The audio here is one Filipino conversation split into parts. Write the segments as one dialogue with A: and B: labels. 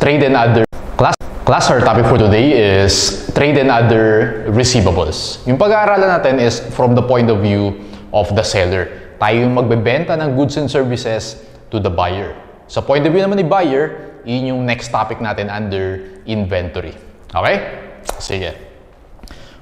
A: trade and other class our topic for today is trade and other receivables. Yung pag-aaralan natin is from the point of view of the seller. Tayo yung magbebenta ng goods and services to the buyer. Sa point of view naman ni buyer, yun yung next topic natin under inventory. Okay? Sige.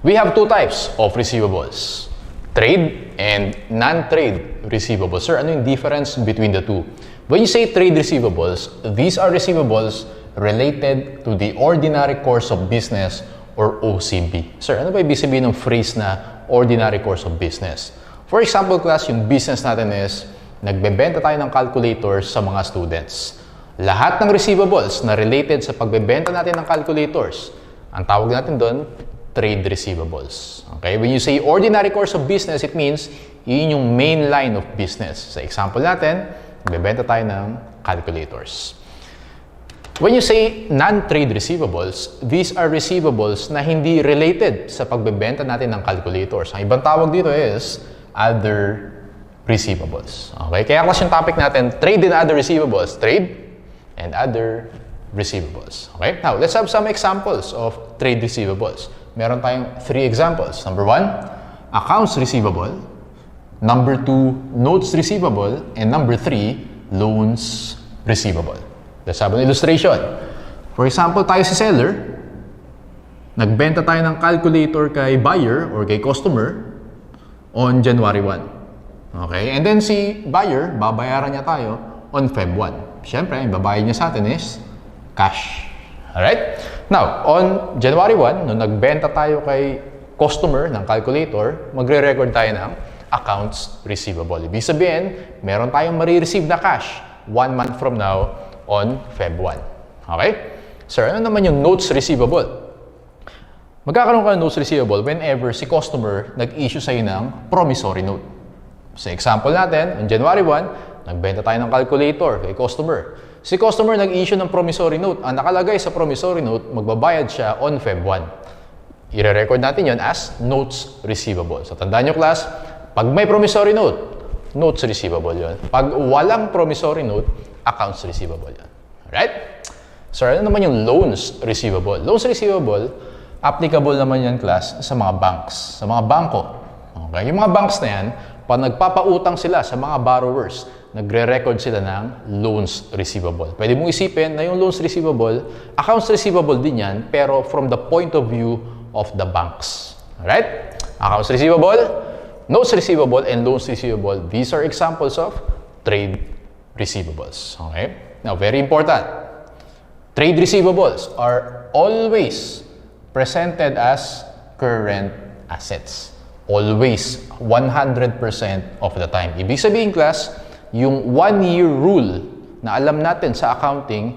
A: We have two types of receivables. Trade and non-trade receivables. Sir, ano yung difference between the two? When you say trade receivables, these are receivables related to the ordinary course of business or OCB. Sir, ano ba ibig sabihin ng phrase na ordinary course of business? For example, class, yung business natin is nagbebenta tayo ng calculators sa mga students. Lahat ng receivables na related sa pagbebenta natin ng calculators, ang tawag natin doon, trade receivables. Okay? When you say ordinary course of business, it means yun yung main line of business. Sa example natin, nagbebenta tayo ng calculators. When you say non-trade receivables, these are receivables na hindi related sa pagbebenta natin ng calculators. Ang ibang tawag dito is other receivables. Okay? Kaya kasi yung topic natin, trade and other receivables. Trade and other receivables. Okay? Now, let's have some examples of trade receivables. Meron tayong 3 examples. Number 1, accounts receivable. Number 2, notes receivable. And number 3, loans receivable. Let's have an illustration. For example, tayo si seller. Nagbenta tayo ng calculator kay buyer or kay customer on January 1. Okay? And then si buyer, babayaran niya tayo on Feb 1. Siyempre, yung babayad niya sa atin is cash. Alright? Now, on January 1, nung nagbenta tayo kay customer ng calculator, magre-record tayo ng accounts receivable. Ibig sabihin, meron tayong marireceive na cash 1 month from now on Feb 1. Okay? Sir, ano naman yung notes receivable? Magkakaroon ka ng notes receivable whenever si customer nag-issue sa'yo ng promissory note. Sa example natin, on January 1, nagbenta tayo ng calculator kay customer. Si customer nag-issue ng promissory note. Ang nakalagay sa promissory note, magbabayad siya on Feb 1. I-record natin yon as notes receivable. So, tandaan nyo, class, pag may promissory note, notes receivable yon. Pag walang promissory note, accounts receivable yan. Alright? So, ano naman yung loans receivable? Loans receivable, applicable naman yan, class, sa mga banks, sa mga bangko. Okay? Yung mga banks na yan, pag nagpapautang sila sa mga borrowers, nagre-record sila ng loans receivable. Pwede mong isipin na yung loans receivable, accounts receivable din yan, pero from the point of view of the banks. Alright? Accounts receivable, notes receivable, and loans receivable, these are examples of trade receivables. Okay? Now, very important. Trade receivables are always presented as current assets. Always, 100% of the time. Ibig sabihin, class, yung 1-year rule na alam natin sa accounting,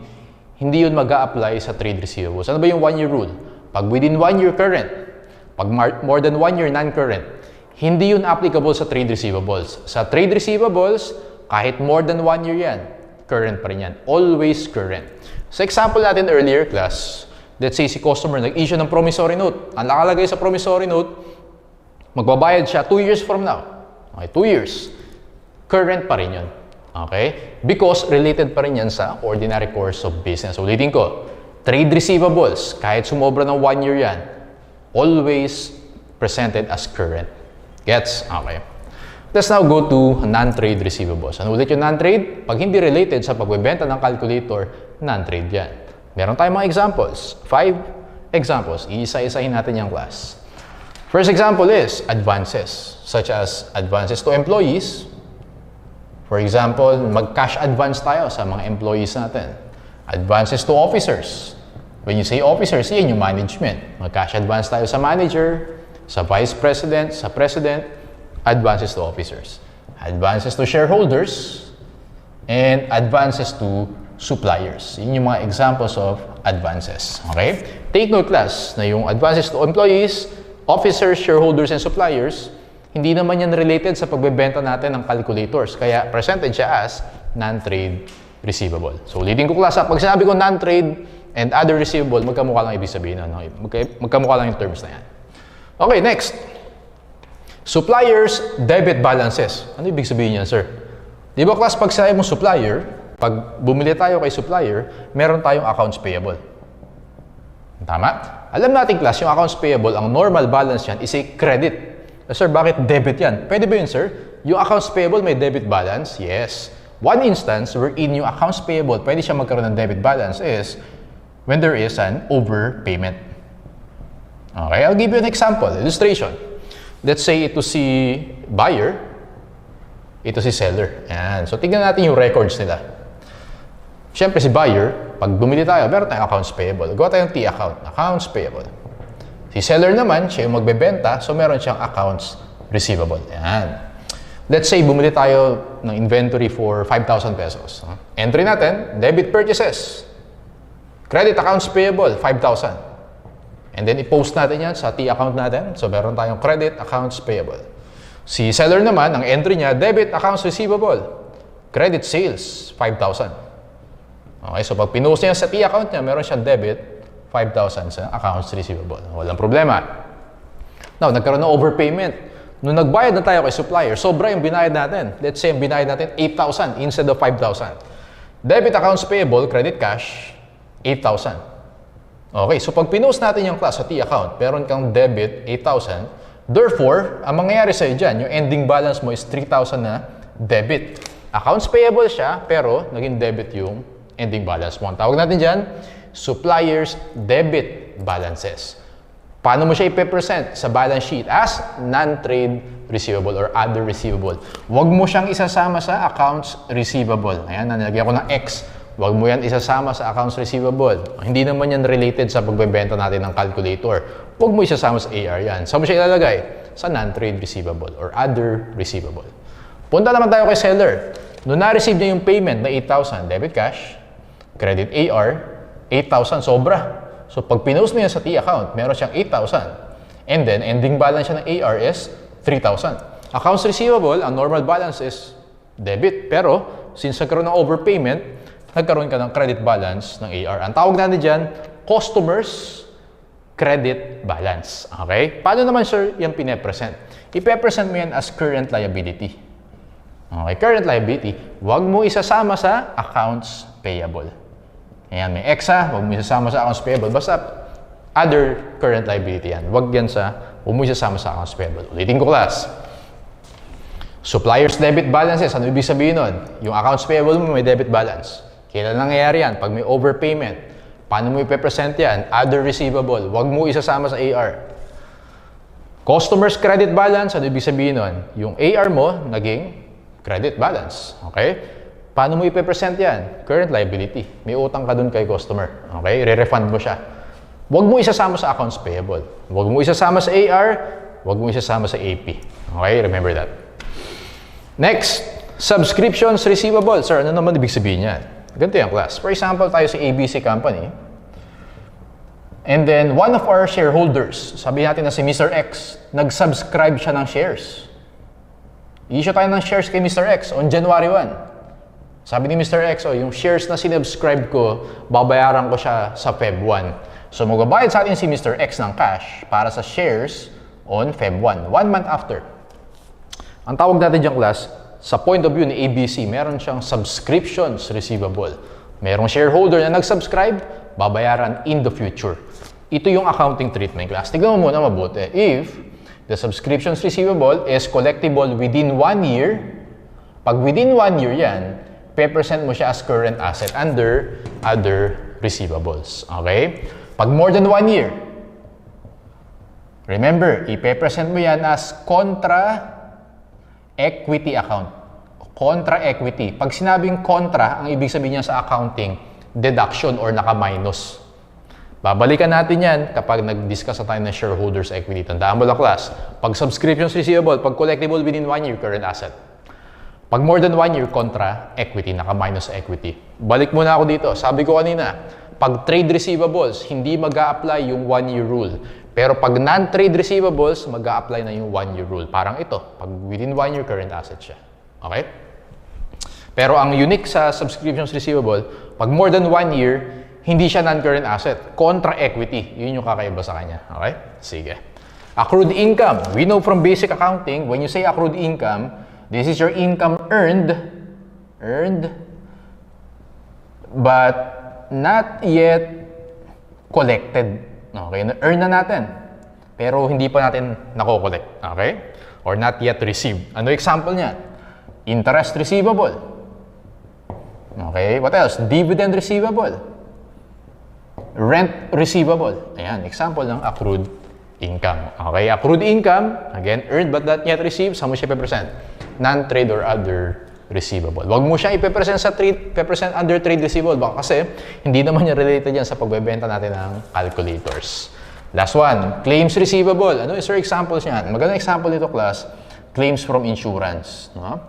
A: hindi yun mag-a-apply sa trade receivables. Ano ba yung 1-year rule? Pag within 1 year current, pag more than 1 year non-current, hindi yun applicable sa trade receivables. Sa trade receivables, kahit more than 1 year yan, current pa rin yan. Always current. Sa example natin earlier, class, let's say si customer nag-issue ng promissory note. Ang nakalagay sa promissory note, magbabayad siya 2 years from now. Okay, 2 years. Current pa rin yun. Okay? Because related pa rin yan sa ordinary course of business. Ulitin ko, trade receivables, kahit sumobra ng 1 year yan, always presented as current. Gets? Okay. Let's now go to non-trade receivables. Ano ulit yung non-trade? Pag hindi related sa pagbebenta ng calculator, non-trade yan. Meron tayong mga examples. 5 examples. Iisa-isahin natin yung class. First example is advances, such as advances to employees. For example, mag-cash advance tayo sa mga employees natin. Advances to officers. When you say officers, yan yung management. Mag-cash advance tayo sa manager, sa vice president, sa president, advances to officers. Advances to shareholders, and advances to suppliers. Yun yung mga examples of advances. Okay? Take note, class, na yung advances to employees, officers, shareholders, and suppliers, hindi naman yan related sa pagbebenta natin ng calculators. Kaya presented siya as non-trade receivable. So, ulitin ko, class, pag sinabi ko non-trade and other receivable, magkamukha lang ibig sabihin. Ano? Magkamukha lang yung terms na yan. Okay, next. Suppliers, debit balances. Ano ibig sabihin yan, sir? Di ba, class, pag sinabi mo supplier, Pag bumili tayo kay supplier, meron tayong accounts payable. Tama? Alam natin class, yung accounts payable, ang normal balance yan is a credit. Sir, bakit debit yan? Pwede ba yun, sir? Yung accounts payable may debit balance? Yes. One instance wherein yung accounts payable, pwede siya magkaroon ng debit balance is when there is an overpayment. Okay, I'll give you an example, illustration. Let's say ito si buyer, ito si seller. Ayan. So, tignan natin yung records nila. Siyempre, si buyer, pag bumili tayo, meron tayong accounts payable. Gawa tayong T account, accounts payable. Si seller naman, siya yung magbebenta, so meron siyang accounts receivable. Ayan. Let's say, bumili tayo ng inventory for 5,000 pesos. Entry natin, debit purchases. Credit accounts payable, 5,000. And then, i-post natin yan sa T account natin. So, meron tayong credit accounts payable. Si seller naman, ang entry niya, debit accounts receivable. Credit sales, 5,000. Okay, so pag pinost niya sa T account niya, meron siyang debit, 5,000 sa accounts receivable. Walang problema. Now, nagkaroon ng overpayment. Nung nagbayad na tayo kay supplier, sobra yung binayad natin. Let's say, yung binayad natin, 8,000 instead of 5,000. Debit accounts payable, credit cash, 8,000. Okay, so pag pinost natin yung class sa T account, meron kang debit, 8,000. Therefore, ang mangyayari sa'yo dyan, yung ending balance mo is 3,000 na debit. Accounts payable siya, pero naging debit yung ending balance mo. Ang tawag natin dyan, supplier's debit balances. Paano mo siya ipe-present sa balance sheet? As non-trade receivable or other receivable. Huwag mo siyang isasama sa accounts receivable. Ayan, nalagyan ko ng X. Huwag mo yan isasama sa accounts receivable. Hindi naman yan related sa pagbebenta natin ng calculator. Huwag mo isasama sa AR yan. Saan mo siya ilalagay? Sa non-trade receivable or other receivable. Punta naman tayo kay seller. Noong na-receive niya yung payment na 8,000, debit cash, credit AR, 8,000, sobra. So, pag pinost mo yan sa T account, meron siyang 8,000. And then, ending balance siya ng AR is 3,000. Accounts receivable, ang normal balance is debit. Pero, since nagkaroon ng overpayment, nagkaroon ka ng credit balance ng AR. Ang tawag natin dyan, customers credit balance. Okay? Paano naman, sir, yan pine-present? Ipe-present mo yan as current liability. Okay, current liability, huwag mo isasama sa accounts payable. Ayan, may EXA, huwag mo isasama sa accounts payable. Basta other current liability yan. Huwag mo isasama sa accounts payable. Ulitin ko class. Supplier's debit balances, ano ibig sabihin nun? Yung accounts payable mo may debit balance. Kailan nangyayari yan? Pag may overpayment. Paano mo ipe-present yan? Other receivable, huwag mo isasama sa AR. Customer's credit balance, ano ibig sabihin nun? Yung AR mo, naging credit balance. Okay? Paano mo ipe-present yan? Current liability. May utang ka dun kay customer. Okay? Re-refund mo siya. Huwag mo isasama sa accounts payable. Huwag mo isasama sa AR. Huwag mo isasama sa AP. Okay? Remember that. Next, subscriptions receivable. Sir, ano naman ibig sabihin yan? Ganito yung class. For example, tayo sa ABC company. And then, one of our shareholders, sabi natin na si Mr. X, nag-subscribe siya ng shares. I-issue tayo ng shares kay Mr. X on January 1. Sabi ni Mr. X, yung shares na sinubscribe ko, babayaran ko siya sa Feb 1. So, magbabayad sa atin si Mr. X ng cash para sa shares on Feb 1, 1 month after. Ang tawag natin diyang class, sa point of view ni ABC, meron siyang subscriptions receivable. Merong shareholder na nag-subscribe, babayaran in the future. Ito yung accounting treatment class. Tignan mo muna mabuti. If the subscriptions receivable is collectible within 1 year, pag within 1 year yan, pe-present mo siya as current asset under other receivables. Okay? Pag more than 1 year, remember, ipe-present mo yan as contra equity account. Contra equity. Pag sinabing contra, ang ibig sabihin niya sa accounting, deduction or naka-minus. Babalikan natin yan kapag nag-discuss na tayo ng shareholders equity. Tandaan mo lang class, pag subscriptions receivable, pag collectible within 1 year, current asset. Pag more than 1 year, contra equity, naka-minus equity. Balik muna ako dito. Sabi ko kanina, pag trade receivables, hindi mag-a-apply yung 1 year rule. Pero pag non-trade receivables, mag-a-apply na yung 1 year rule. Parang ito, pag within 1 year, current asset siya. Okay? Pero ang unique sa subscriptions receivable, pag more than 1 year, hindi siya non-current asset. Contra equity. Yun yung kakaiba sa kanya. Okay? Sige. Accrued income. We know from basic accounting, when you say accrued income, this is your income earned but not yet collected. Okay? Earn na natin, pero hindi pa natin nako-collect. Okay? Or not yet received. Ano example niyan? Interest receivable. Okay? What else? Dividend receivable. Rent receivable. Ayan, example ng accrued income. Okay? Accrued income, again, earned but not yet received, saan mo siya ipepresent? Non-trade or other receivable. Huwag mo siyang ipepresent sa under trade receivable. Baka kasi, hindi naman niya related yan sa pagbebenta natin ng calculators. Last one, claims receivable. Ano is your examples niyan? Magandang example nito, class, claims from insurance. No?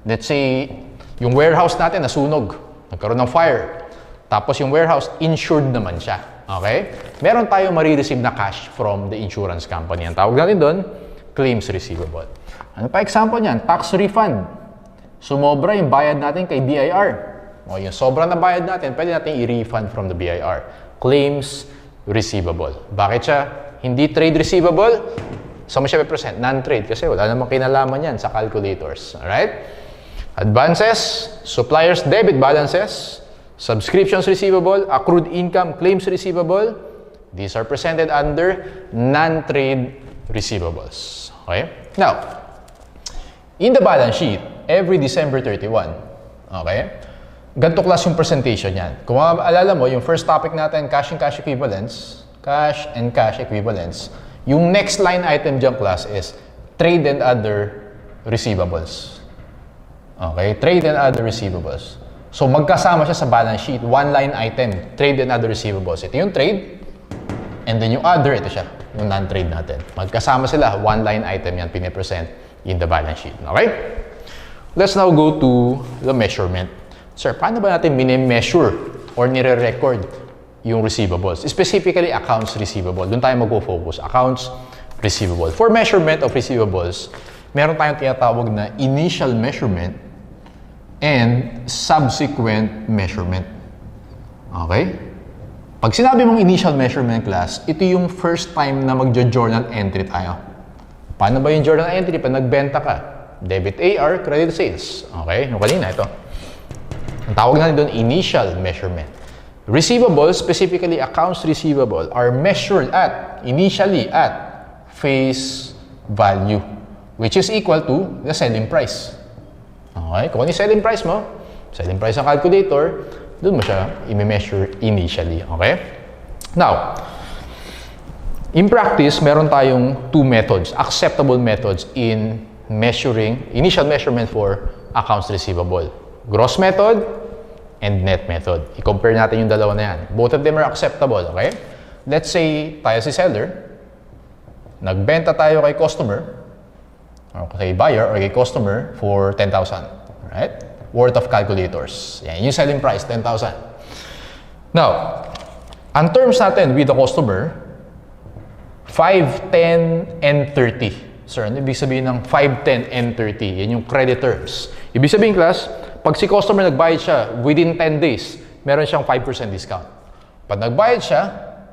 A: Let's say, yung warehouse natin nasunog. Nagkaroon ng fire. Tapos yung warehouse, insured naman siya. Okay? Meron tayong marireceive na cash from the insurance company. Ang tawag natin doon, claims receivable. Ano pa example niyan? Tax refund. Sumobra yung bayad natin kay BIR. O yung sobra na bayad natin, pwede natin i-refund from the BIR. Claims receivable. Bakit siya hindi trade receivable? Saan mo siya represent? Non-trade. Kasi wala namang kinalaman yan sa calculators. Alright? Advances, suppliers debit balances, subscriptions receivable, accrued income, claims receivable. These are presented under non-trade receivables. Okay? Now, in the balance sheet, every December 31, okay? Ganito class yung presentation yan. Kung maalala mo, yung first topic natin, cash and cash equivalents, yung next line item dyan class is trade and other receivables. Okay? Trade and other receivables. So, magkasama siya sa balance sheet. One line item, trade and other receivables. Ito yung trade, and then yung other, ito siya, yung non-trade natin. Magkasama sila, one line item yan, pinipresent in the balance sheet. Okay? Let's now go to the measurement. Sir, paano ba natin mini-measure or nire-record yung receivables? Specifically, accounts receivable. Doon tayo mag-focus. Accounts receivable. For measurement of receivables, meron tayong tinatawag na initial measurement and subsequent measurement. Okay? Pag sinabi mong initial measurement class, ito yung first time na magjo-journal entry tayo. Paano ba yung journal entry? Pag nagbenta ka, debit AR, credit sales. Okay? Yung kanina, ito. Ang tawag natin doon, initial measurement. Receivables, specifically accounts receivable, are measured initially at face value, which is equal to the selling price. Okay? Kung ano yung selling price mo, selling price ng calculator, doon mo siya i-measure initially. Okay? Now, in practice, meron tayong two methods, acceptable methods in measuring, initial measurement for accounts receivable. Gross method and net method. I-compare natin yung dalawa na yan. Both of them are acceptable. Okay? Let's say, tayo si seller, nagbenta tayo kay customer, or kay buyer or kay customer for 10,000, right? Worth of calculators. Yan, yung selling price, 10,000. Now, ang terms natin with the customer, 5, 10, and 30. Sir, ano ibig sabihin ng 5, 10, and 30? Yan yung credit terms. Ibig sabihin, class, pag si customer nagbayad siya within 10 days, meron siyang 5% discount. Pag nagbayad siya,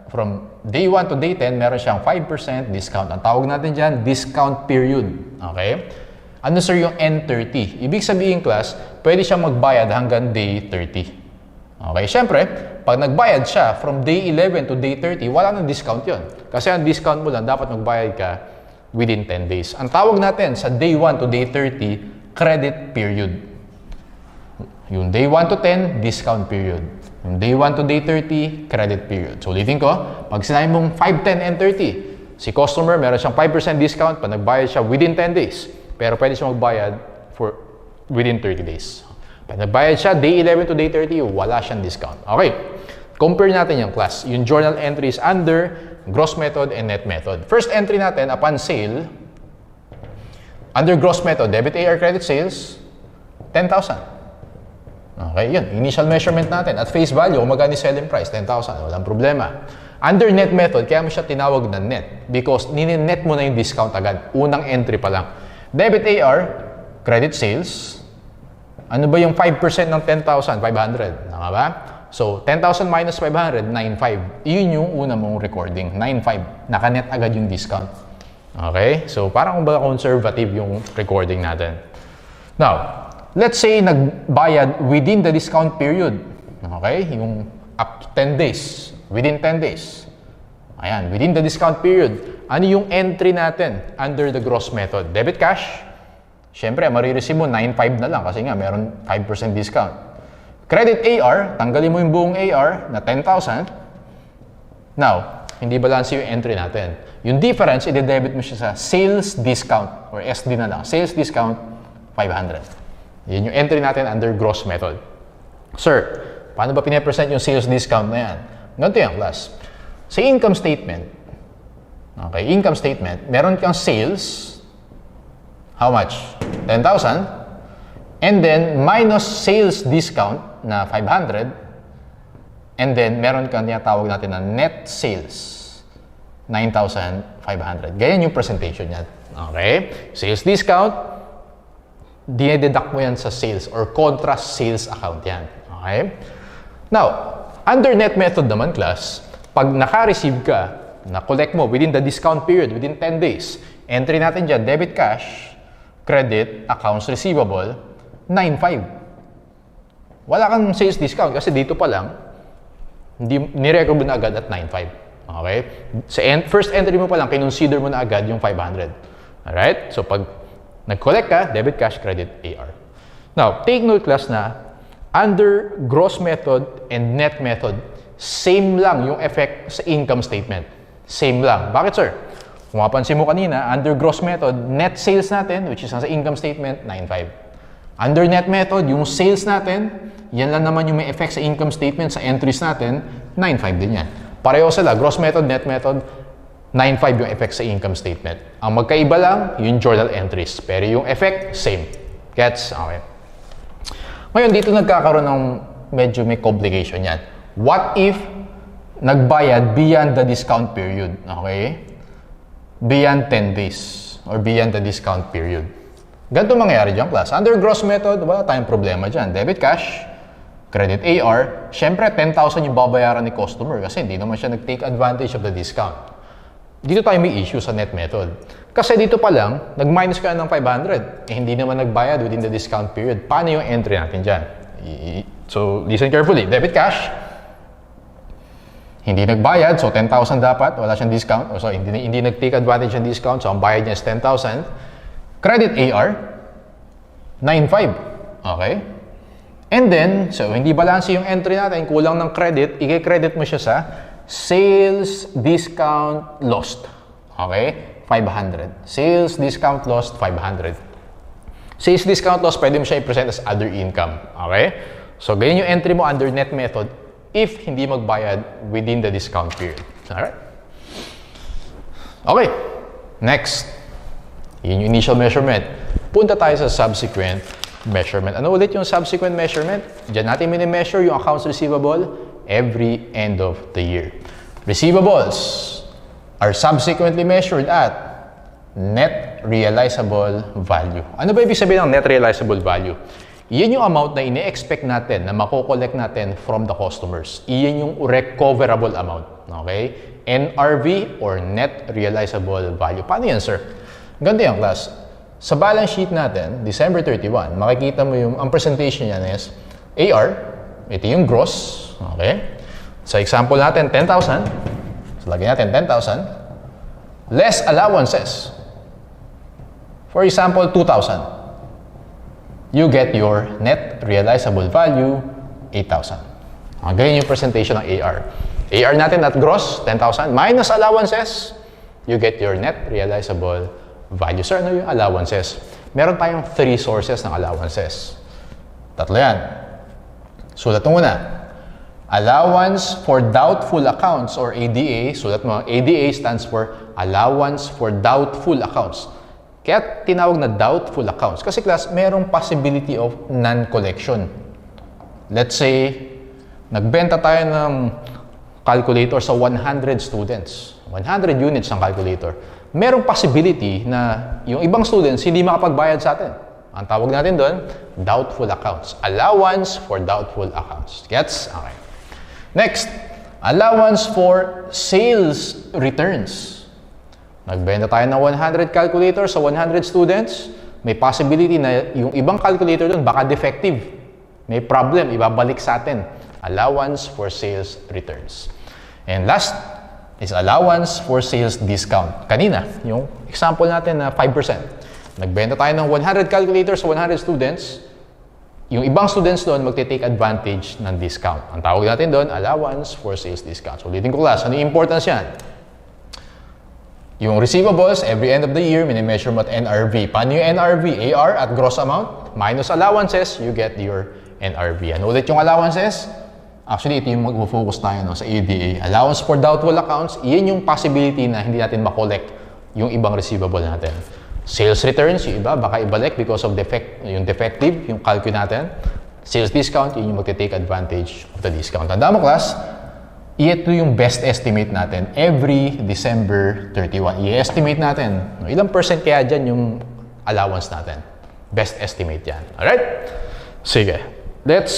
A: from day 1 to day 10, meron siyang 5% discount. Ang tawag natin dyan, discount period. Okay? Ano sir yung N30? Ibig sabihin, class, pwede siyang magbayad hanggang day 30. Okay? Siyempre, pag nagbayad siya from day 11 to day 30, wala nang discount yon. Kasi ang discount mo lang, dapat magbayad ka within 10 days. Ang tawag natin sa day 1 to day 30, credit period. Yung day 1 to 10, discount period. Yung day 1 to day 30, credit period. So, ulitin ko, pag sinabi mong 5, 10, and 30, si customer, meron siyang 5% discount pag nagbayad siya within 10 days. Pero pwede siya magbayad for within 30 days. Pag nagbayad siya, day 11 to day 30, wala siyang discount. Okay. Compare natin yung class. Yung journal entries under gross method and net method. First entry natin, upon sale, under gross method, debit AR credit sales, 10,000. Okay, yun. Initial measurement natin. At face value, kung magkano selling price, 10,000. Walang problema. Under net method, kaya mo siya tinawag na net. Because nini-net mo na yung discount agad. Unang entry pa lang. Debit AR, credit sales. Ano ba yung 5% ng 10,000? 500. Tama ba? So, 10,000 minus 500, 9,500. Iyon yung una mong recording. 9,500. Naka-net agad yung discount. Okay? So, parang kumbaga conservative yung recording natin. Now, let's say nagbayad within the discount period. Okay? Yung up to 10 days. Within 10 days. Ayan, within the discount period. Ano yung entry natin under the gross method? Debit cash. Siyempre, marireceive mo 9.5 na lang kasi nga meron 5% discount. Credit AR, tanggalin mo yung buong AR na 10,000. Now, hindi balance yung entry natin. Yung difference, i-debit mo siya sa sales discount or SD na lang. Sales discount, 500. Yun yung entry natin under gross method. Sir, paano ba pinapresent yung sales discount na yan? Ganito yan, class. Sa income statement, okay, income statement, meron kang sales, how much? 10,000. And then, minus sales discount na 500. And then, meron kang tinatawag natin na net sales, 9,500. Ganyan yung presentation niyan. Okay? Sales discount, dinededuct mo yan sa sales or contra sales account yan. Okay? Now, under net method naman, class, pag naka-receive ka, na-collect mo within the discount period, within 10 days, entry natin dyan, debit cash, credit, accounts receivable, 9.5. Wala kang sales discount kasi dito pa lang, ni-record mo na agad at 9.5. Okay? Sa first entry mo pa lang, kinonsider mo na agad yung 500. Alright? So, pag nag-collect ka, debit, cash, credit, AR. Now, take note, class, na under gross method and net method, same lang yung effect sa income statement. Same lang. Bakit, sir? Kung mapansin mo kanina, under gross method, net sales natin, which is nasa income statement, 9.5. Under net method, yung sales natin, yan lang naman yung may effect sa income statement, sa entries natin, 9.5 din yan. Pareho sila, gross method, net method, 9.5 yung effect sa income statement. Ang magkaiba lang, yung journal entries. Pero yung effect, same. Gets? Okay. Ngayon, dito nagkakaroon ng medyo may complication yan. What if nagbayad beyond the discount period? Okay? Beyond 10 days or beyond the discount period. Ganito mangyayari dyan, class. Under gross method, wala tayong problema dyan. Debit cash, credit AR, syempre 10,000 yung babayaran ni customer kasi hindi naman siya nag-take advantage of the discount. Dito tayo may issue sa net method. Kasi dito pa lang, nag-minus ka ng 500. Eh, hindi naman nagbayad within the discount period. Paano yung entry natin dyan? So, listen carefully. Debit cash, hindi nagbayad, so 10,000 dapat, wala siyang discount. So, hindi nag-take advantage ng discount, so ang bayad niya is 10,000. Credit AR, 9.5. Okay? And then, so hindi balanse yung entry natin, kulang ng credit, i-credit mo siya sa sales discount lost. Okay? 500. Sales discount lost, 500. Sales discount lost, pwede mo siya i-present as other income. Okay? So, ganyan yung entry mo under net method if hindi magbayad within the discount period. Alright? Okay. Next. Yun yung initial measurement. Punta tayo sa subsequent measurement. Ano ulit yung subsequent measurement? Diyan natin mini-measure yung accounts receivable every end of the year. Receivables are subsequently measured at net realizable value. Ano ba ibig sabihin ng net realizable value? Iyan yung amount na ini-expect natin na mako-collect natin from the customers. Iyan yung recoverable amount. Okay? NRV or net realizable value. Paano yan, sir? Ganito yan, class. Sa balance sheet natin, December 31, makikita mo yung, ang presentation niyan is AR, ito yung gross, okay? Sa example natin, 10,000. So, lagyan natin 10,000. Less allowances. For example, 2,000. You get your net realizable value, 8,000. Ganyan yung presentation ng AR. AR natin at gross, 10,000. Minus allowances, you get your net realizable value. Sir, ano yung allowances? Meron tayong 3 sources ng allowances. Tatlo yan. Sulat mo muna. Allowance for doubtful accounts or ADA. Sulat mo. ADA stands for Allowance for Doubtful Accounts. Kaya tinawag na doubtful accounts. Kasi class, merong possibility of non-collection. Let's say, nagbenta tayo ng calculator sa 100 students. 100 units ng calculator. Merong possibility na yung ibang students hindi makapagbayad sa atin. Ang tawag natin doon, doubtful accounts. Allowance for doubtful accounts. Gets? Okay. Next, allowance for sales returns. Nagbenta tayo ng 100 calculator sa 100 students. May possibility na yung ibang calculator doon baka defective. May problem, ibabalik sa atin. allowance for sales returns. And last is allowance for sales discount. Kanina, yung example natin na 5%. Nagbenta tayo ng 100 calculators sa 100 students. Yung ibang students doon magte-take advantage ng discount. Ang tawag natin doon, allowance for sales discount. So, ulitin ko class, ano yung importance yan? Yung receivables, every end of the year, mini-measure mo at NRV. Paano yung NRV? AR at gross amount minus allowances, you get your NRV. Ano ulit yung allowances? Actually, ito yung mag-focus tayo sa ADA. Allowance for doubtful accounts, iyan yung possibility na hindi natin makollect yung ibang receivable natin. Sales returns, yung iba, baka ibalik because of yung defective, yung calculate natin. Sales discount, yun yung mag-take advantage of the discount. Tanda mo, class, ito yung best estimate natin every December 31. I-estimate natin. Ilang percent kaya dyan yung allowance natin? Best estimate yan. Alright? Sige. Let's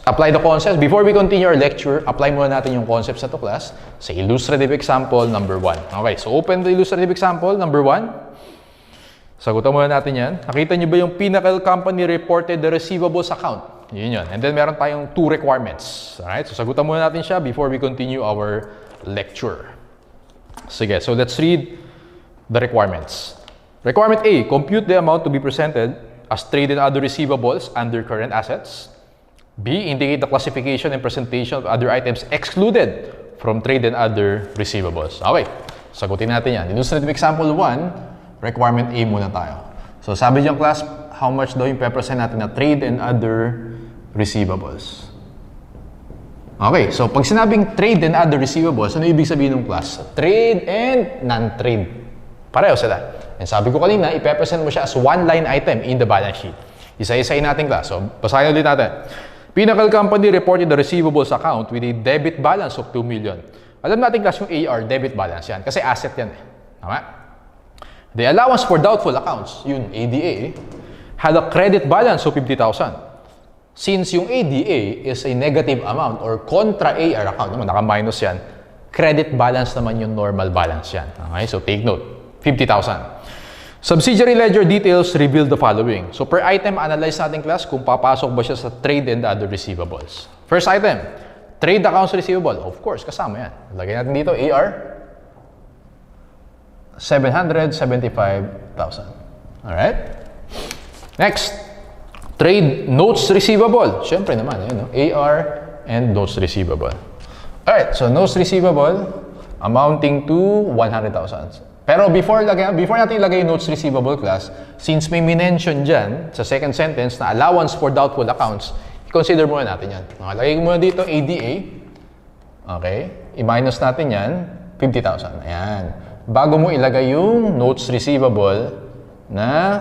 A: apply the concepts. Before we continue our lecture, apply muna natin yung concepts na to, class, sa illustrative example number 1. Okay, so open the illustrative example number 1. Sagutan muna natin yan. Nakita nyo ba yung Pinnacle Company reported the receivables account? Yun yun. And then meron tayong 2 requirements. Alright, so sagutan muna natin siya before we continue our lecture. Sige, so let's read the requirements. Requirement A, compute the amount to be presented as trade and other receivables under current assets. B, indicate the classification and presentation of other items excluded from trade and other receivables. Okay, sagutin natin yan. Illustrative example 1, requirement A muna tayo. So sabi diyang class, how much daw yung pe-present natin na trade and other receivables. Okay, so pag sinabing trade and other receivables, ano ibig sabihin ng class? Trade and non-trade. Pareho sila. And sabi ko kanina, ipe-present mo siya as one line item in the balance sheet. Isa-isayin natin class. So, basahin ulit natin. Pinnacle Company reported the receivables account with a debit balance of 2 million. Alam natin class yung AR, debit balance yan. Kasi asset yan eh. Tama? The allowance for doubtful accounts, yun ADA, had a credit balance of 50,000. Since yung ADA is a negative amount or contra AR account, naman, naka-minus yan, credit balance naman yung normal balance yan. Okay? So take note, 50,000. Subsidiary ledger details reveal the following. So per item, analyze natin class kung papasok ba siya sa trade and other receivables. First item, trade accounts receivable. Of course, kasama yan. Lagay natin dito, AR, 775,000. Alright? Next, trade notes receivable. Siyempre naman, yun, no? AR and notes receivable. Alright, so notes receivable amounting to 100,000. Pero before natin ilagay notes receivable class, since may minention dyan sa second sentence na allowance for doubtful accounts, i-consider muna natin yan. Lagay ko muna dito ADA. Okay, i-minus natin yan, 50,000. Ayan. Bago mo ilagay yung notes receivable na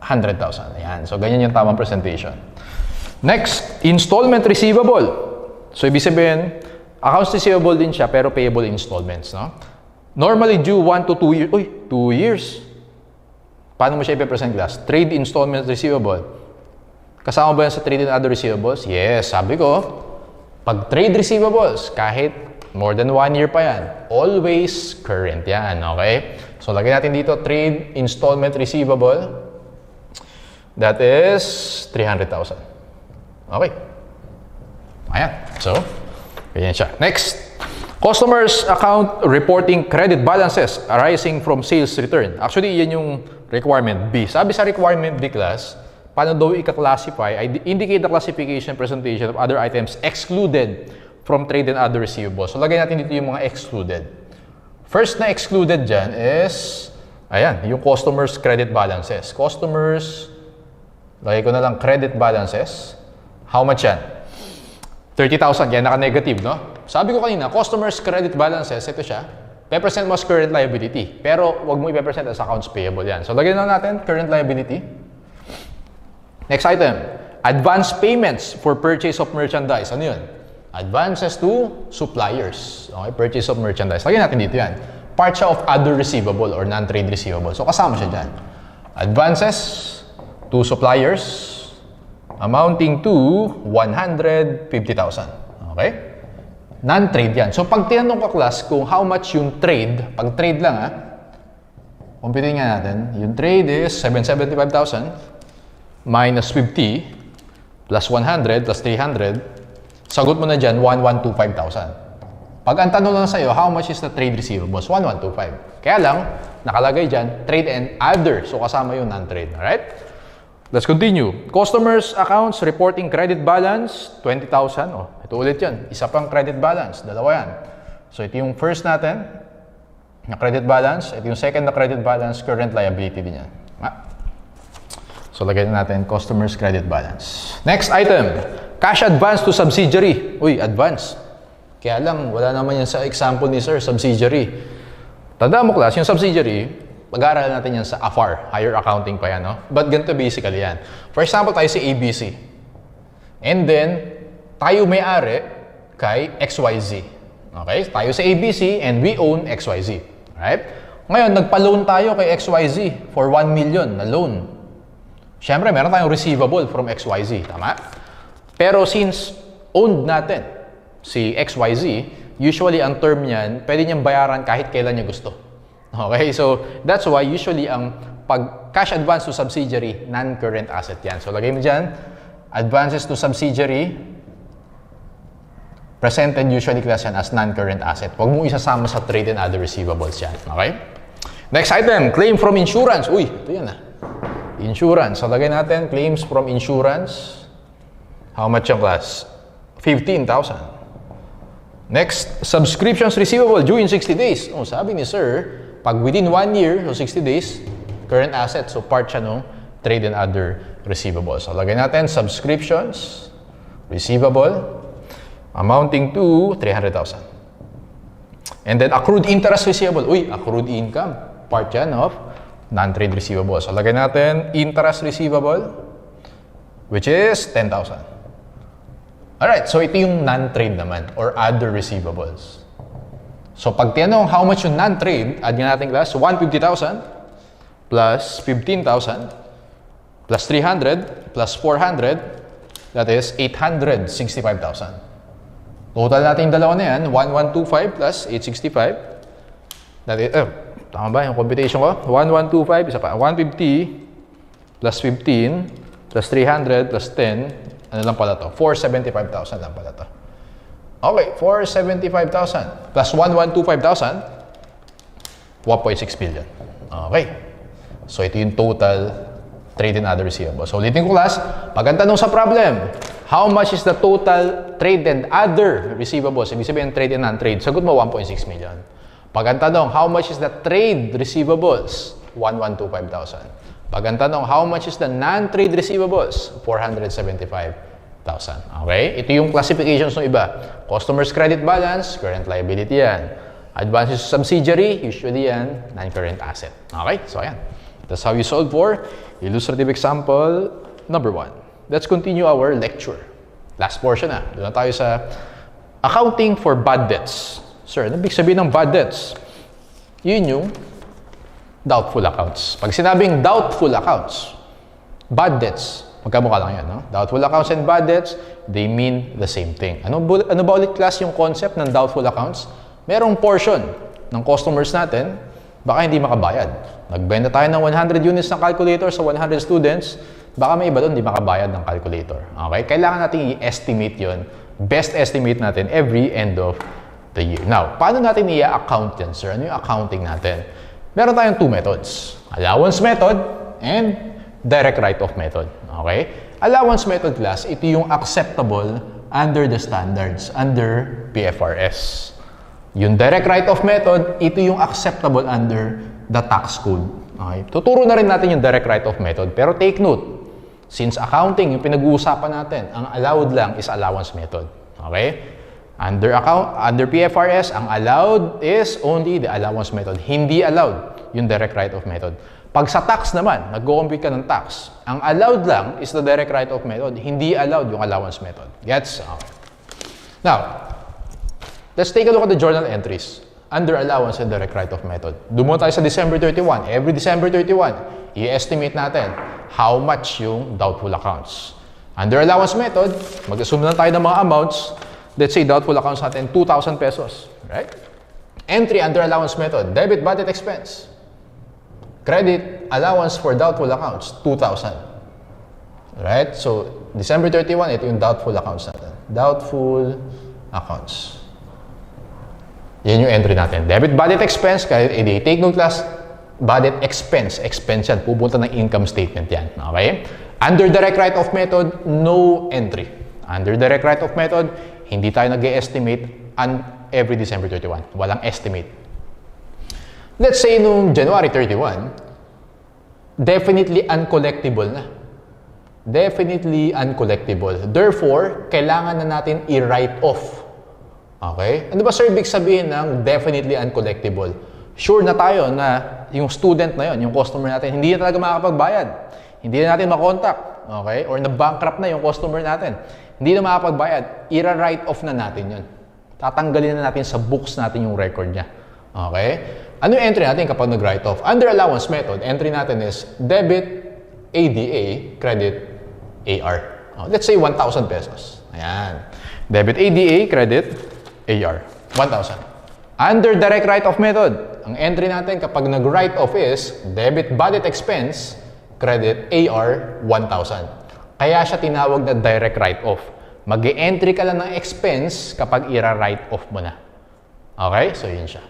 A: 100,000. Ayan. So, ganyan yung tamang presentation. Next, installment receivable. So, ibig sabihin, accounts receivable din siya, pero payable installments, no? Normally due 1 to 2 years. Uy, 2 years. Paano mo siya ipipresent class? Trade installment receivable. Kasama ba yan sa trade and other receivables? Yes, sabi ko, pag trade receivables, kahit more than 1 year pa yan, always current yan, okay? So, lagay natin dito, trade installment receivable. That is 300,000. Okay. Ayan. So, ganyan siya. Next, customers account reporting credit balances arising from sales return. Actually, yan yung requirement B. Sabi sa requirement B class, paano daw i-classify? Indicate the classification and presentation of other items excluded from trade and other receivables. So, lagay natin dito yung mga excluded. First na excluded dyan is, ayan, yung customers credit balances. Customers, lagay ko na lang credit balances. How much yan? 30,000. Yan, naka-negative, no? Sabi ko kanina, customers credit balances, ito siya. Pe-present mo as current liability. Pero, wag mo i-present as accounts payable yan. So, lagyan na natin, current liability. Next item, advance payments for purchase of merchandise. Ano yun? Advances to suppliers. Okay, purchase of merchandise. Lagyan natin dito yan. Part siya of other receivable or non-trade receivable. So, kasama siya dyan. Advances to suppliers amounting to 150,000. Okay? Non-trade yan. So, pag tinanong ka class kung how much yung trade, pag trade lang computing nga natin, yung trade is 775,000 minus 50 plus 100 plus 300 Sagot mo na dyan, 1,125,000. Pag ang tanong lang sa'yo, how much is the trade receivables? 1,125. Kaya lang, nakalagay dyan, trade and other. So, kasama yung non-trade. Alright? Let's continue. Customers accounts reporting credit balance, 20,000. Oh, ito ulit yan. Isa pang credit balance. Dalawa yan. So, ito yung first natin na credit balance. Ito yung second na credit balance. Current liability din yan. So, lagyan natin customers credit balance. Next item. Cash advance to subsidiary. Uy, advance. Kaya lang, wala naman yan sa example ni sir, subsidiary. Tandaan mo class, yung subsidiary, pag-aaralan natin yan sa AFAR, higher accounting pa yan, no? But ganito basically yan. For example, tayo si ABC. And then, tayo may-ari kay XYZ. Okay? Tayo si ABC and we own XYZ. Right? Ngayon, nagpa-loan tayo kay XYZ for 1 million na loan. Siyempre, meron tayong receivable from XYZ. Tama? Pero since owned natin si XYZ, usually ang term niyan, pwede niyang bayaran kahit kailan niya gusto. Okay? So, that's why usually ang pag cash advance to subsidiary, non-current asset yan. So, lagay mo dyan, advances to subsidiary, presented usually class yan as non-current asset. Huwag mo isasama sa trade and other receivables yan. Okay? Next item, claim from insurance. Uy, ito yan ah. Insurance. So, lagay natin, claims from insurance. How much yung class? 15,000. Next, subscriptions receivable due in 60 days. Oh, sabi ni sir, pag within 1 year, so 60 days, current asset. So, part siya ng trade and other receivables. So, lagay natin, subscriptions receivable amounting to 300,000. And then, accrued interest receivable. Uy, accrued income. Part yan of non-trade receivable. So, lagay natin, interest receivable, which is 10,000. Alright, so ito yung non-trade naman or other receivables. So pag tinanong how much yung non-trade, add nga natin class, 150,000 plus 15,000 plus 300 plus 400, that is 865,000. Total natin yung dalawa na yan, 1125 plus 865. That is, tama ba yung computation ko? 1125, isa pa, 150 plus 15 plus 300 plus 10, ano lang pala to? 475,000 lang pala to. Okay, 475,000 plus 1,125,000, 1.6 billion. Okay. So, ito yung total trade and other receivables. So, ulitin ko class, pag ang tanong sa problem, how much is the total trade and other receivables? Ibig sabihin trade and non-trade. Sagot mo, 1.6 million. Pag ang tanong, how much is the trade receivables? 1,125,000. Pag ang tanong, how much is the non-trade receivables? 475,000. Okay? Ito yung classifications ng iba. Customers credit balance, current liability yan. Advances to subsidiary, usually yan, non-current asset. Okay? So, ayan. That's how you solve for illustrative example number 1. Let's continue our lecture. Last portion na. Doon na tayo sa accounting for bad debts. Sir, ano ibig sabihin ng bad debts? Yun yung doubtful accounts. Pag sinabing doubtful accounts, bad debts, magkamukha lang yan, no? Doubtful accounts and bad debts, they mean the same thing. Ano ba ulit class yung concept ng doubtful accounts? Merong portion ng customers natin, baka hindi makabayad. Nagbenta tayo ng 100 units ng calculator sa 100 students, baka may iba doon hindi makabayad ng calculator. Okay? Kailangan natin i-estimate yun. Best estimate natin every end of the year. Now, paano natin i-account yan, sir? Ano yung accounting natin? Meron tayong 2 methods. Allowance method and direct write-off method. Okay? Allowance method class, ito yung acceptable under the standards, under PFRS. Yung direct write-off method, ito yung acceptable under the tax code. Okay? Tuturo na rin natin yung direct write-off method. Pero take note, since accounting, yung pinag-uusapan natin, ang allowed lang is allowance method. Okay? Under PFRS, ang allowed is only the allowance method. Hindi allowed yung direct write-off method. Pag sa tax naman, nag-compute ka ng tax, ang allowed lang is the direct write-off method. Hindi allowed yung allowance method. Gets? Okay. Now, let's take a look at the journal entries under allowance and direct write-off method. Dumo tayo sa December 31. Every December 31, i-estimate natin how much yung doubtful accounts. Under allowance method, mag-assume na tayo ng mga amounts. Let's say doubtful accounts natin, 2,000 pesos. Right? Entry under allowance method, debit budget expense. Credit allowance for doubtful accounts, 2,000. Right? So, December 31, ito yung doubtful accounts natin. Doubtful accounts. Yan yung entry natin. Debit budget expense, credit ADA. Take note class, budget expense. Expense yan. Pupunta ng income statement yan. Okay? Under direct write-off method, no entry. Under direct write-off method, hindi tayo nag-estimate every December 31. Walang estimate. Let's say nung January 31, definitely uncollectible na. Definitely uncollectible. Therefore, kailangan na natin i-write off. Okay? Ano ba sir ibig sabihin ng definitely uncollectible? Sure na tayo na yung student na yon, yung customer natin, hindi na talaga makakapagbayad. Hindi na natin makontak. Okay? Or na-bankrupt na yung customer natin. Hindi na makakapagbayad. I-write off na natin yon. Tatanggalin na natin sa books natin yung record niya. Okay? Ano yung entry natin kapag nag-write off? Under allowance method, entry natin is debit ADA, credit AR. Let's say 1,000 pesos. Ayan. Debit ADA, credit AR. 1,000. Under direct write-off method, ang entry natin kapag nag-write off is debit budget expense, credit AR, 1,000. Kaya siya tinawag na direct write-off. Mag-e-entry ka lang ng expense kapag i-write off mo na. Okay? So, yun siya.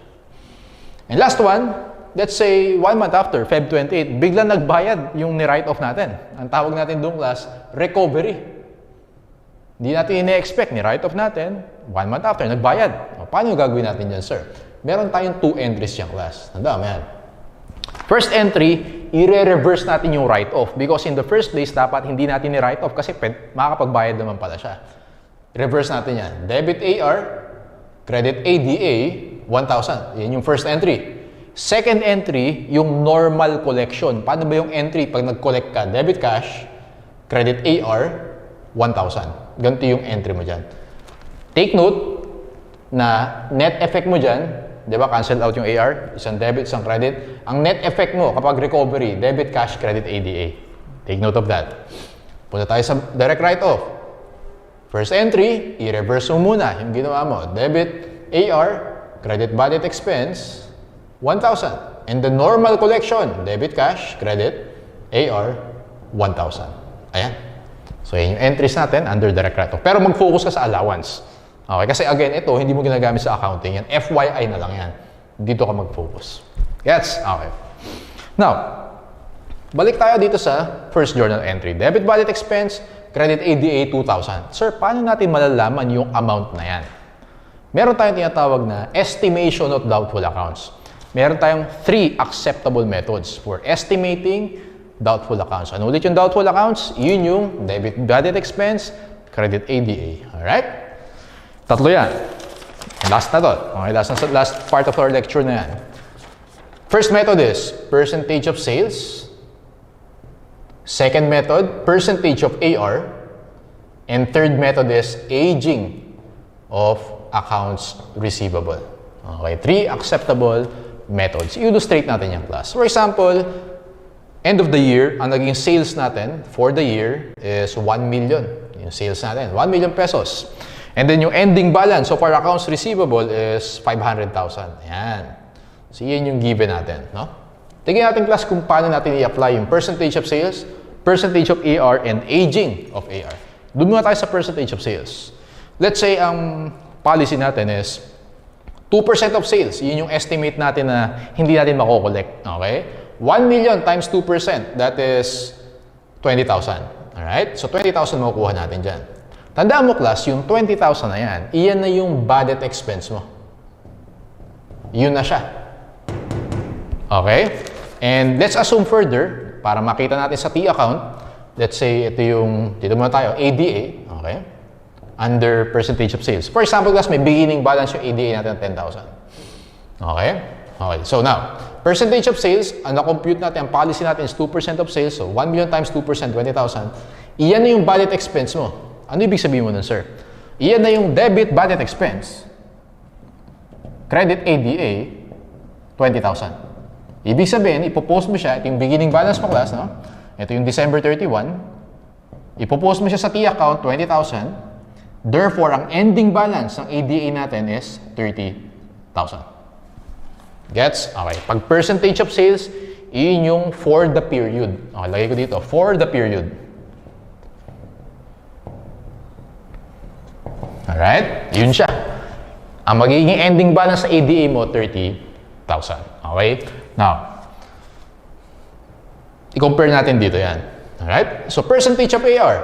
A: And last one, let's say 1 month after, Feb 28, biglang nagbayad yung ni-write off natin. Ang tawag natin doon class, recovery. Hindi natin ine-expect, ni-write off natin, 1 month after, nagbayad. O, paano gagawin natin yan, sir? Meron tayong 2 entries yung class. Tandaan mo yan. First entry, i-reverse natin yung write-off because in the first place, dapat hindi natin ni-write off kasi makakapagbayad naman pala siya. Reverse natin yan. Debit AR, credit ADA, 1,000. Yan yung first entry. Second entry, yung normal collection. Paano ba yung entry pag nag-collect ka? Debit cash, credit AR, 1,000. Ganito yung entry mo dyan. Take note na net effect mo dyan, di ba, cancel out yung AR, isang debit, isang credit. Ang net effect mo kapag recovery, debit, cash, credit, ADA. Take note of that. Punta tayo sa direct write-off. First entry, i-reverse mo muna yung ginawa mo. Debit, AR, credit, budget, expense, 1,000. And the normal collection, debit, cash, credit, AR, 1,000. Ayan. So, yun yung entries natin under direct write-off. Pero mag-focus ka sa allowance. Okay? Kasi again, ito, hindi mo ginagamit sa accounting yan. FYI na lang yan. Dito ka mag-focus. Gets? Okay. Now, balik tayo dito sa first journal entry. Debit budget expense, credit ADA 2,000. Sir, paano natin malalaman yung amount na yan? Meron tayong tinatawag na estimation of doubtful accounts. Meron tayong 3 acceptable methods for estimating doubtful accounts. Ano ulit yung doubtful accounts? Yun yung debit budget expense, credit ADA. Alright? Tatlo yan. Last na to. Okay, last part of our lecture na yan. First method is percentage of sales. Second method, percentage of AR. And third method is aging of accounts receivable. Okay, 3 acceptable methods. I-illustrate natin yung class. For example, end of the year, ang naging sales natin for the year is 1 million. Yung sales natin, 1 million pesos. And then yung ending balance of our accounts receivable is 500,000. Ayan. So, yan yung given natin. No? Tignan natin class kung paano natin i-apply yung percentage of sales, percentage of AR, and aging of AR. Doon muna tayo sa percentage of sales. Let's say ang policy natin is 2% of sales. Yun yung estimate natin na hindi natin mako-collect. Okay? 1 million times 2%, that is 20,000. Alright? So, 20,000 makukuha natin dyan. Tandaan mo, class, yung 20,000 na yan, iyan na yung budget expense mo. Yun na siya. Okay? And let's assume further, para makita natin sa T account, let's say ito yung, dito muna tayo, ADA. Okay? Under percentage of sales. For example, class, may beginning balance yung ADA natin ng 10,000. Okay? Okay. So now, percentage of sales, ang na-compute natin, ang policy natin is 2% of sales. So, 1 million times 2%, 20,000. Iyan na yung budget expense mo. Ano ibig sabihin mo nun, sir? Iyan na yung debit budget expense. Credit ADA, 20,000. Ibig sabihin, ipopost mo siya, ito yung beginning balance mo, class, no? Ito yung December 31. Ipopost mo siya sa T account, 20,000. Therefore, ang ending balance ng ADA natin is 30,000. Gets? Okay. Pag percentage of sales, yun yung for the period. Okay, lagay ko dito. For the period. Alright? Yun siya. Ang magiging ending balance sa ADA mo, 30,000. Okay? Now, i-compare natin dito yan. Alright? So, percentage of AR.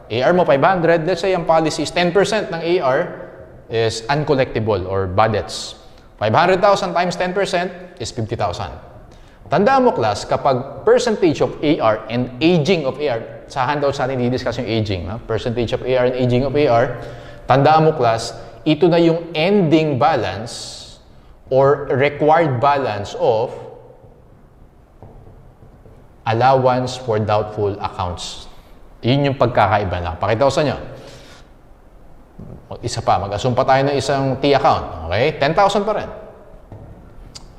A: AR mo 500. Let's say ang policy is 10% ng AR is uncollectible or bad debts. 500,000 times 10% is 50,000. Tandaan mo, class, kapag percentage of AR and aging of AR, sa handouts natin i-discuss yung aging, percentage of AR and aging of AR, tandaan mo, class, ito na yung ending balance or required balance of allowance for doubtful accounts. Yun yung pagkakaiba na. Pakita ko sa inyo. Isa pa, mag-assume pa tayo ng isang T account. Okay? 10,000 pa rin.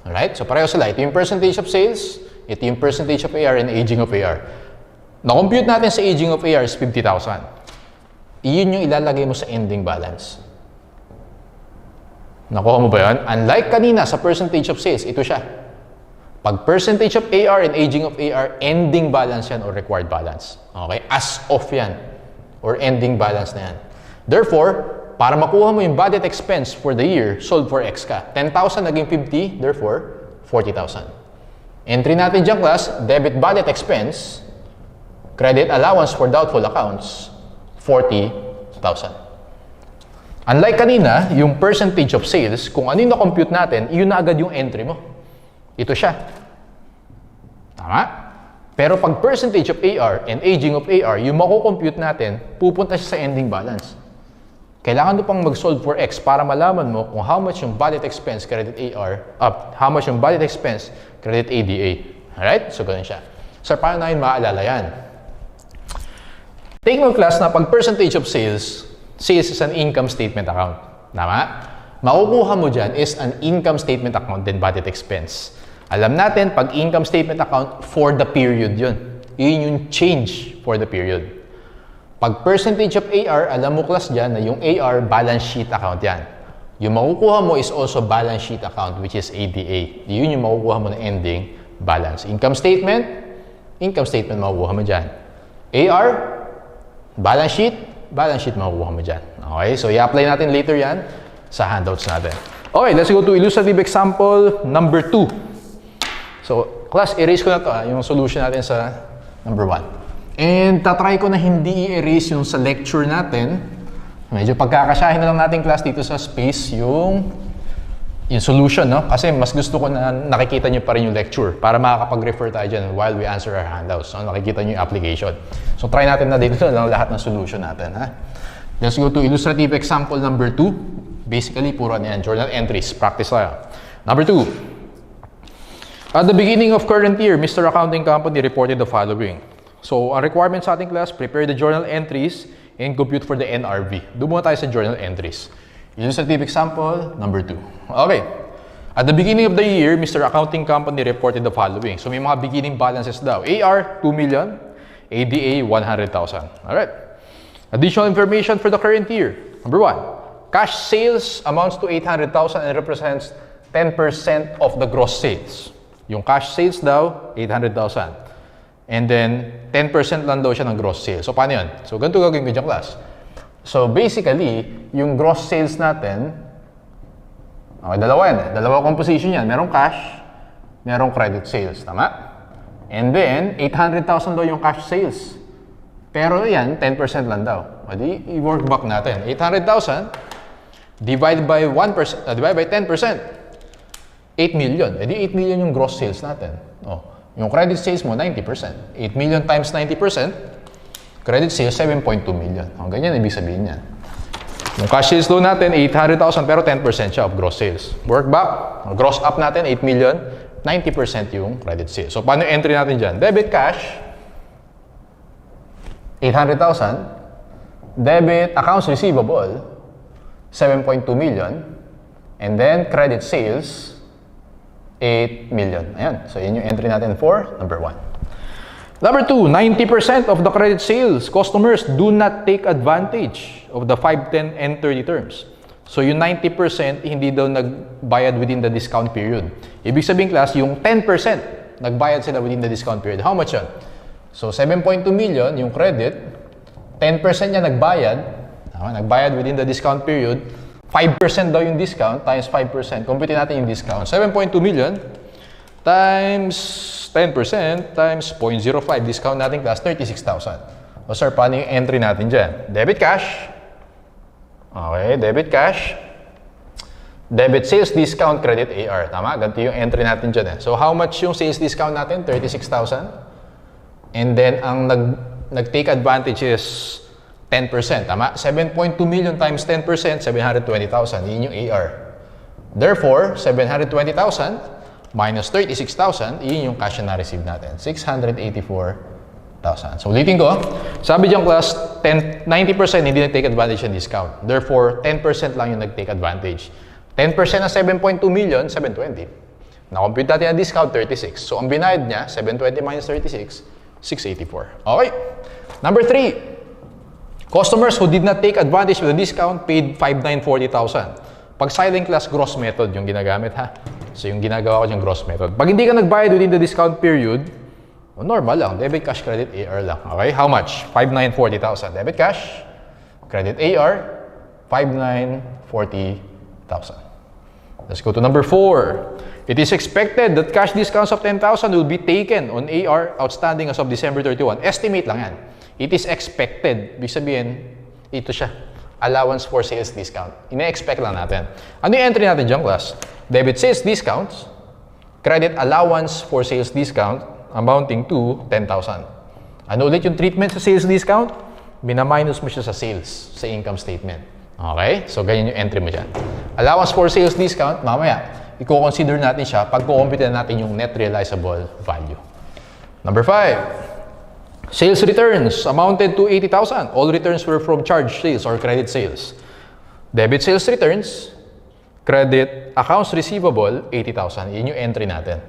A: Alright? So pareho sila. Ito yung percentage of sales, ito yung percentage of AR and aging of AR. Na-compute natin sa aging of AR is 50,000. Iyon yung ilalagay mo sa ending balance. Nakuha mo ba yun? Unlike kanina sa percentage of sales, ito siya. Pag percentage of AR and aging of AR, ending balance yan or required balance. Okay? As of yan. Or ending balance na yan. Therefore, para makuha mo yung budget expense for the year, solve for X ka. 10,000 naging 50, therefore, 40,000. Entry natin dyan, class, debit budget expense, credit allowance for doubtful accounts, 40,000. Unlike kanina, yung percentage of sales, kung ano yung na-compute natin, yun na agad yung entry mo. Ito siya. Tama? Pero pag percentage of AR and aging of AR, yung mako-compute natin, pupunta siya sa ending balance. Kailangan mo pang mag-solve for X para malaman mo kung how much yung budget expense credit AR, how much yung budget expense credit ADA. Alright? So, ganun siya. So, paano na yun maaalala yan? Take note, class, na pag percentage of sales is an income statement account. Tama? Makukuha mo dyan is an income statement account then budget expense. Alam natin, pag income statement account, for the period yun. Yun yung change for the period. Pag percentage of AR, alam mo, class, dyan na yung AR balance sheet account yan. Yung makukuha mo is also balance sheet account, which is ADA. Yun yung makukuha mo na ending balance. Income statement makukuha mo dyan. AR, balance sheet makukuha mo dyan. Okay, so i-apply natin later yan sa handouts natin. Okay, let's go to illustrative example number 2. So, class, erase ko na to, yung solution natin sa number 1. And tatry ko na hindi i-erase yung sa lecture natin. Medyo pagkakasyahin na lang natin, class, dito sa space yung solution, no? Kasi mas gusto ko na nakikita nyo pa rin yung lecture para makakapag-refer tayo dyan while we answer our handouts. So, nakikita nyo yung application. So, try natin na dito na lang lahat ng solution natin, ha? Let's go to illustrative example number 2. Basically, puro na yan. Journal entries. Practice tayo. Number 2. At the beginning of current year, Mr. Accounting Company reported the following. So, ang requirement sa ating class, prepare the journal entries and compute for the NRV. Doon muna tayo sa journal entries. Illustrative example number 2. Okay. At the beginning of the year, Mr. Accounting Company reported the following. So, may mga beginning balances daw. AR, 2 million. ADA, 100,000. Alright. Additional information for the current year. Number 1. Cash sales amounts to 800,000 and represents 10% of the gross sales. Yung cash sales daw, 800,000. And then, 10% lang daw siya ng gross sales. So, paano yun? So, ganito gagawin ko dyan, class. So, basically, yung gross sales natin, okay, dalawa yan. Dalawa composition yan. Merong cash, merong credit sales. Tama? And then, 800,000 daw yung cash sales. Pero yan, 10% lang daw. O di, i-work back natin. 800,000 divided by 1%, divided by 10%. 8 million. E di 8 million yung gross sales natin. Oh, yung credit sales mo, 90%. 8 million times 90%, credit sales, 7.2 million. Oh, ganyan ibig sabihin yan. Yung cash sales loan natin, 800,000 pero 10% siya of gross sales. Work back, gross up natin, 8 million, 90% yung credit sales. So, paano yung entry natin dyan? Debit cash, 800,000. Debit accounts receivable, 7.2 million. And then, credit sales, 8 million. Ayan. So, yun yung entry natin for number 1. Number 2, 90% of the credit sales customers do not take advantage of the 5, 10, and 30 terms. So, yung 90% hindi daw nagbayad within the discount period. Ibig sabihin, class, yung 10% nagbayad sila within the discount period. How much yun? So, 7.2 million yung credit, 10% niya nagbayad, Tama, nagbayad within the discount period. 5% daw yung discount times 5%. Compute natin yung discount. 7.2 million times 10% times 0.05. Discount natin class, 36,000. O sir, paano yung entry natin dyan? Debit cash. Okay, debit cash. Debit sales discount, credit AR. Tama? Ganito yung entry natin dyan. So, how much yung sales discount natin? 36,000. And then, ang nag-take advantage is 10%. Tama? 7.2 million times 10%, 720,000. Yun yung AR. Therefore, 720,000 minus 36,000, yun yung cash na receive natin. 684,000. So, ulitin ko. Sabi diyang class, 90% hindi nag-take advantage ng discount. Therefore, 10% lang yung nag-take advantage. 10% na 7.2 million, 720. Na-compute natin ang discount, 36. So, ang binayad niya, 720 minus 36, 684. Okay. Number 3. Customers who did not take advantage of the discount paid 5,940,000. Pag silent class, gross method yung ginagamit ha. So, yung ginagawa ko yung gross method. Pag hindi ka nagbayad within the discount period, normal lang. Debit, cash, credit, AR lang. Okay? How much? 5,940,000. Debit, cash, credit, AR, 5,940,000. Let's go to number 4. It is expected that cash discounts of 10,000 will be taken on AR outstanding as of December 31. Estimate lang yan. It is expected. Ibig sabihin, ito siya. Allowance for sales discount. Ine-expect lang natin. Ano yung entry natin dyan, class? Debit sales discounts, credit allowance for sales discount amounting to 10,000. Ano ulit yung treatment sa sales discount? Minaminus mo siya sa sales, sa income statement. Okay? So, ganyan yung entry mo dyan. Allowance for sales discount, mamaya, i-consider natin siya pag kukumpute natin yung net realizable value. Number 5. Sales returns amounted to 80,000. All returns were from charge sales or credit sales. Debit sales returns, credit accounts receivable, 80,000. Yun yung entry natin.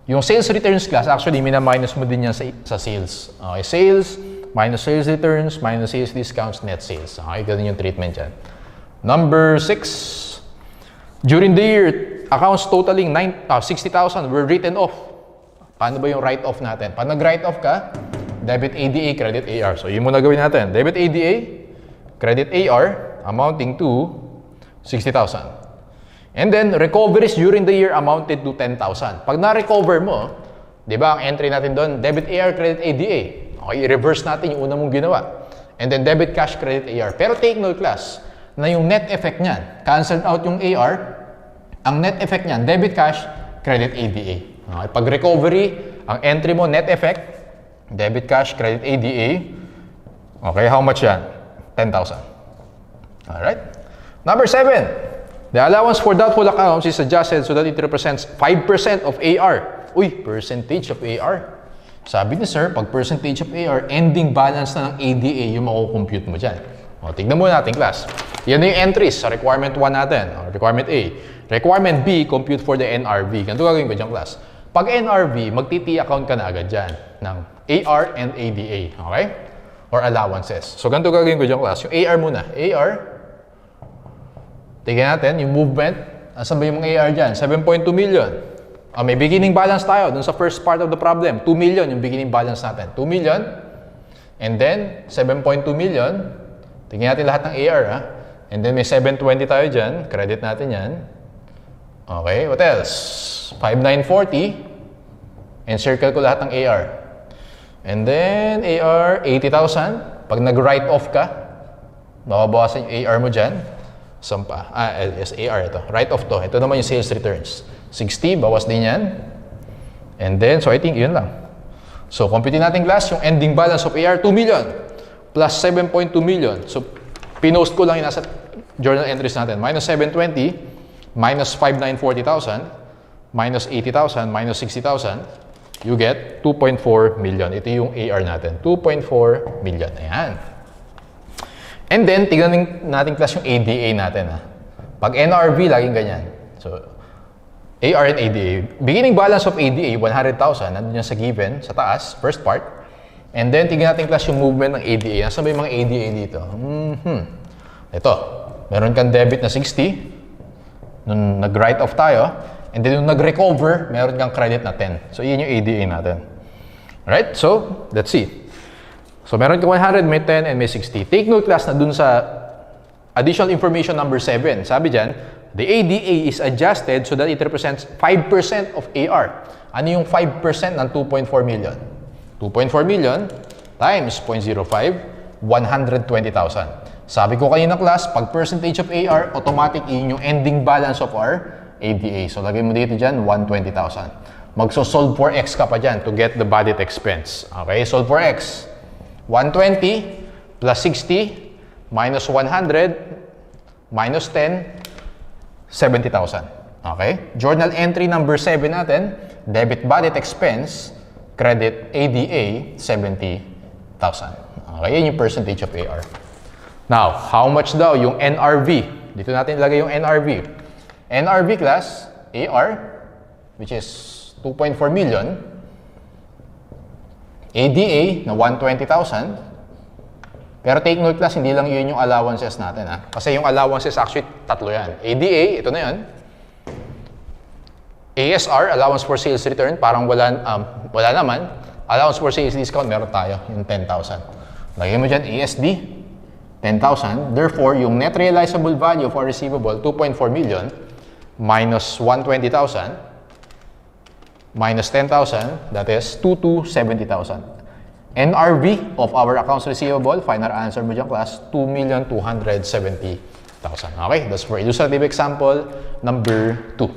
A: Yung sales returns class, actually, mina-minus mo din yan sa sales. Okay, sales, minus sales returns, minus sales discounts, net sales. Okay, ganun yung treatment dyan. Number 6. During the year, accounts totaling 60,000 were written off. Paano ba yung write-off natin? Pag nag-write-off ka, debit ADA, credit AR. So, yun muna gawin natin. Debit ADA, credit AR, amounting to 60,000. And then, recoveries during the year amounted to 10,000. Pag na-recover mo, di ba, ang entry natin doon, debit AR, credit ADA. Okay, i-reverse natin yung una mong ginawa. And then, debit cash, credit AR. Pero take note, class, na yung net effect niyan, cancel out yung AR, ang net effect niyan, debit cash, credit ADA. Okay, pag recovery, ang entry mo, net effect, debit cash, credit ADA. Okay, how much yan? 10,000. Alright. Number 7. The allowance for doubtful accounts is adjusted so that it represents 5% of AR. Uy, percentage of AR. Sabi ni sir, pag percentage of AR, ending balance na ng ADA yung makukompute mo dyan. O, tignan muna natin, class. Yan na yung entries sa requirement 1 natin. O, requirement A. Requirement B, compute for the NRV. Ganito gagawin ko dyan, class. Pag NRV, magti-T account ka na agad dyan ng AR and ADA. Okay? Or allowances. So, ganito gagawin ko dyan, class. Yung AR muna. AR. Tignan natin yung movement. Asan ba yung mga AR dyan? 7.2 million. May beginning balance tayo dun sa first part of the problem. 2 million yung beginning balance natin. 2 million. And then, 7.2 million. Tingnan natin lahat ng AR, ha? And then, may 720 tayo dyan. Credit natin yan. Okay, what else? 5,940. And circle ko lahat ng AR. And then, AR, 80,000. Pag nag-write off ka, mababawasan yung AR mo dyan. Sampa. Yes, AR ito. Write off to. Ito naman yung sales returns. 60, bawas din yan. And then, so I think yun lang. So, compute natin class, yung ending balance of AR, 2 million. Plus 7.2 million. So, pinost ko lang yung nasa journal entries natin. Minus 720, minus 5,940,000, minus 80,000, minus 60,000, you get 2.4 million. Ito yung AR natin. 2.4 million. Ayan. And then, tignan natin class yung ADA natin. Ha? Pag NRV, laging ganyan. So, AR and ADA. Beginning balance of ADA, 100,000. Nandun yan sa given, sa taas, first part. And then, tignan natin class yung movement ng ADA. Nasaan ba yung mga ADA dito? Ito. Meron kang debit na 60. Nung nag-write off tayo. And then, nung nag-recover, meron kang credit na 10. So, yun yung ADA natin. Alright? So, let's see. So, meron kang 100, may 10, and may 60. Take note class na dun sa Additional information number 7. Sabi dyan, the ADA is adjusted so that it represents 5% of AR. Ano yung 5% ng 2.4 million? 2.4 million times 0.05, 120,000. Sabi ko kanina class, pag percentage of AR, automatic yun yung ending balance of our ADA. So lagay mo dito dyan, 120,000. Magso-solve for X ka pa dyan to get the budget expense. Okay, solve for X. 120 plus 60 minus 100 minus 10, 70,000. Okay? Journal entry number 7 natin, debit budget expense, credit ADA, 70,000. Okay, yun yung percentage of AR. Now, how much daw yung NRV? Dito natin ilagay yung NRV. NRV class, AR, which is 2.4 million, ADA na 120,000. Pero take note class, hindi lang yun yung allowances natin ha. Kasi yung allowances actually tatlo yan. ADA, ito na yun. ASR, allowance for sales return, parang wala naman. Allowance for sales discount, meron tayo, yung 10,000. Lagyan mo dyan, ASD, 10,000. Therefore, yung net realizable value of our receivable, 2.4 million, minus 120,000, minus 10,000, that is 70,000. NRV of our accounts receivable, final answer mo dyan class, 2,270,000. Okay, that's for illustrative example number 2.